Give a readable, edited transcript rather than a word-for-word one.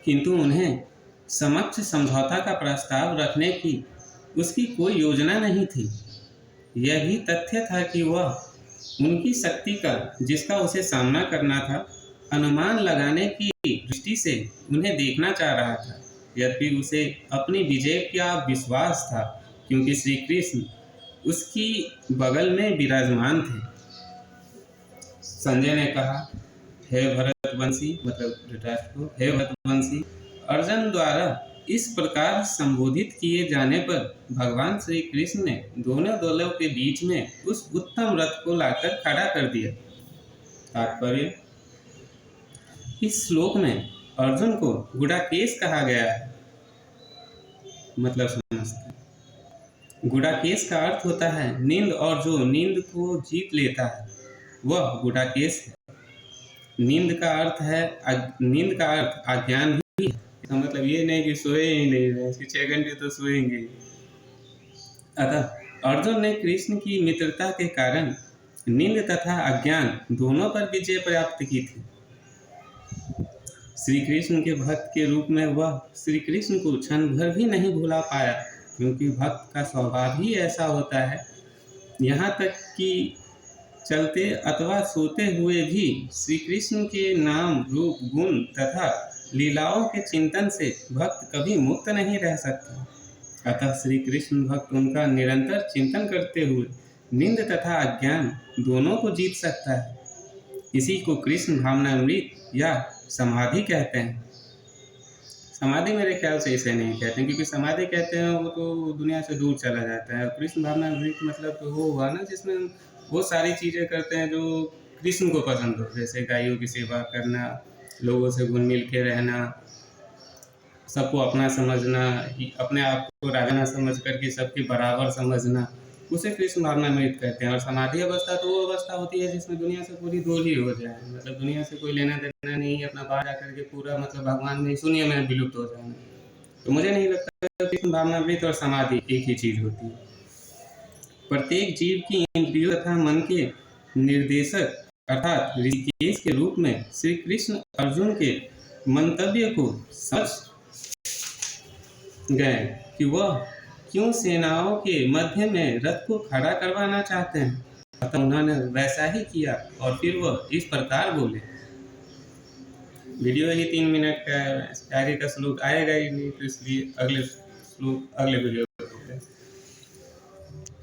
किंतु उन्हें समक्ष समझौता का प्रस्ताव रखने की उसकी कोई योजना नहीं थी। यह भी तथ्य था कि वह उनकी शक्ति का, जिसका उसे सामना करना था, अनुमान लगाने की दृष्टि से उन्हें देखना चाह रहा था। यद्यपि उसे अपनी विजय का विश्वास था, क्योंकि श्री कृष्ण उसकी बगल में विराजमान थे। संजय ने कहा, हे भरतवंशी, मतलब धृतराष्ट्र को, हे भरतवंशी, अर्जुन द्वारा इस प्रकार संबोधित किए जाने पर भगवान श्री कृष्ण ने दोनों दलों के बीच में उस उत्तम रथ को लाकर खड़ा कर दिया। तात्पर्य, इस श्लोक में अर्जुन को गुडाकेश कहा गया है। मतलब समझते हैं। गुडाकेश का अर्थ होता है नींद, और जो नींद को जीत लेता है वह गुडाकेश है। नींद का अर्थ अज्ञान ही है। इसका मतलब ये नहीं कि सोए ही नहीं रहे, 6 घंटे तो सोएंगे। अतः अर्जुन ने कृष्ण की मित्रता के कारण नींद तथा अज्ञान दोनों पर विजय प्राप्त की थी। श्री कृष्ण के भक्त के रूप में वह श्री कृष्ण को क्षण भर भी नहीं भुला पाया, क्योंकि भक्त का स्वभाव ही ऐसा होता है। यहाँ तक कि चलते अथवा सोते हुए भी श्री कृष्ण के नाम, रूप, गुण तथा लीलाओं के चिंतन से भक्त कभी मुक्त नहीं रह सकता। अतः श्री कृष्ण भक्त उनका निरंतर चिंतन करते हुए नींद तथा अज्ञान दोनों को जीत सकता है। इसी को कृष्ण भावनामृत या समाधि कहते हैं। समाधि मेरे ख्याल से इसे नहीं कहते हैं, क्योंकि समाधि कहते हैं वो तो दुनिया से दूर चला जाता है। कृष्ण भावनामृत मतलब तो वो हुआ ना जिसमें वो सारी चीज़ें करते हैं जो कृष्ण को पसंद हो, जैसे गायों की सेवा करना, लोगों से घुल मिल के रहना, सबको अपना समझना, अपने आप को राजा ना समझ करके सबके बराबर समझना, उसे कृष्ण भावनामृत कहते हैं। और समाधि अवस्था तो वो अवस्था होती है जिसमें दुनिया से पूरी दूर ही हो जाए, मतलब दुनिया से कोई लेना देना नहीं, अपना बाहर जाकर के पूरा मतलब भगवान में शून्य में विलुप्त हो जाना। तो मुझे नहीं लगता कृष्ण भावनामृत और समाधि एक ही चीज़ होती है। प्रत्येक जीव की इंद्रियों तथा मन के निर्देशक अर्थात ऋषिकेश के रूप में श्री कृष्ण अर्जुन के मंतव्य को समझ गए कि वह क्यों सेनाओं के मध्य में रथ को खड़ा करवाना चाहते हैं। अतः उन्होंने वैसा ही किया और फिर वह इस प्रकार बोले। वीडियो ही 3 मिनट का है, आगे का श्लोक आएगा ही नहीं, तो इसलिए अगले वीडियो